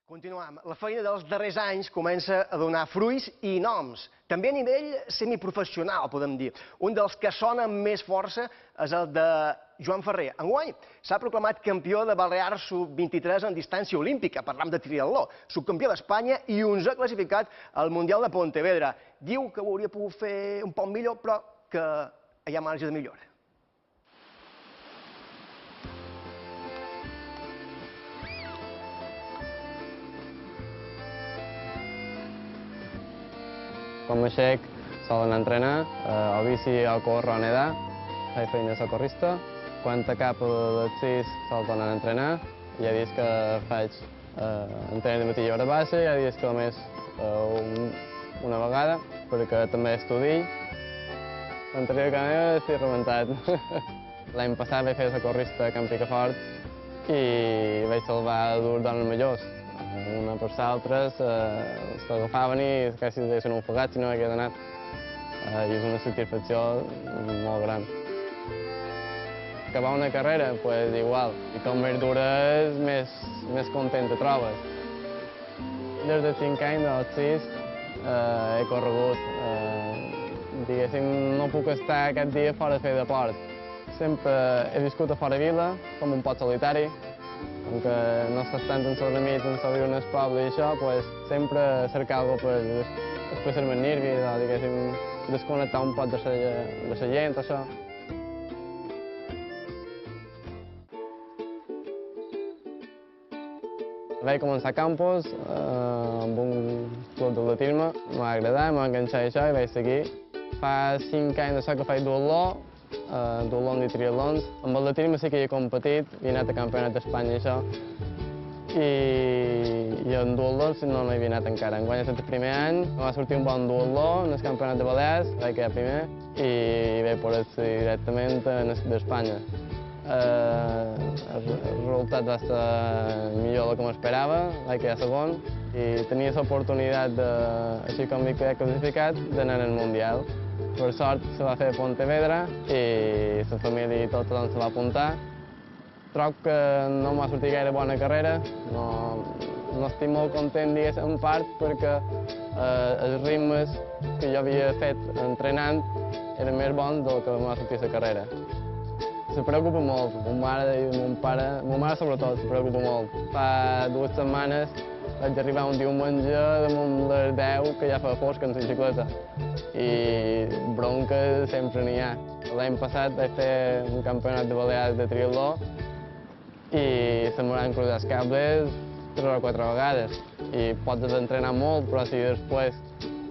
Continuam. La feina dels darrers anys comença a donar fruits i noms, també a nivell semiprofessional, podem dir. Un dels que sona amb més força és el de Joan Ferrer. Enguany s'ha proclamat campió de Balears sub-23 en distància olímpica, parlam de triatló, subcampió d'Espanya i 11è classificat al Mundial de Pontevedra. Diu que ho hauria pogut fer un poc millor, però que hi ha marge de millora. Quan m'aixec, sol anar a entrenar, o bici o córrer o nedar, faig feina de socorrista. Quan cap a les 6 sol tornar a entrenar, hi ha dies que faig entrenar de matí i hora baixa, hi ha dies que només una vegada, perquè també estudio. L'anterior que estic rebentat. L'any passat vaig fer de socorrista a Camp Picafort i vaig salvar dues dones majors. Una per l'altra s'agafaven i quasi deien un ofegat si no hagués anat. I és una satisfacció molt gran. Acabar una carrera, doncs igual. I com més dura és, més content te trobes. Des de 5 anys, dels 6, he corregut. Diguéssim, no puc estar aquest dia fora de fer deport. Sempre he viscut a fora vila, com un pot solitari. Com que no estàs tant amb els amics, amb viure en el poble i això, sempre cercar alguna cosa per expressar-me els nervis o, diguéssim, desconnectar un poc de la gent, això. Vaig començar a campus amb un club d'atletisme, m'ha agradat, m'ha enganxat això i vaig seguir. Fa 5 anys d'això que faig duatló, duatlons i triatlons. Amb atletisme sí que hi he competit, he anat a campionat d'Espanya i això. I en duatlons no hi havia anat encara. Enguany ha estat el primer any, va sortir un bon duatló en el campionat de Balears, vaig quedar primer i vaig poder accedir directament d'Espanya. El resultat va ser millor del que m'esperava, vaig quedar segon i tenia l'oportunitat, així com vaig quedar classificat, d'anar al Mundial. Per sort se va fer a Pontevedra i la família i tot se va apuntar. Trobo que no m'ha sortit gaire bona carrera, no estic molt content, diguéssim, en part, perquè els ritmes que jo havia fet entrenant eren més bons del que m'ha sortit la carrera. Se preocupa molt, ma mare i mon pare, ma mare sobretot se preocupa molt. Fa 2 setmanes vaig arribar un diumenge damunt les 10 que ja feia fosc en la bicicleta i bronca sempre n'hi ha. L'any passat vaig fer un campionat de Balears de triatló i se m'han cruzat els cables 3 o 4 vegades i pots entrenar molt, però si després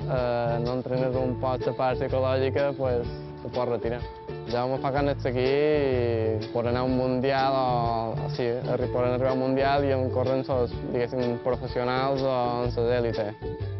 no entrenes un poc la part psicològica, doncs te pots retirar. Ja me fa ganes de seguir per anar a un mundial o sí, per arribar a un mundial i on corren els, diguéssim, professionals o en les èlites.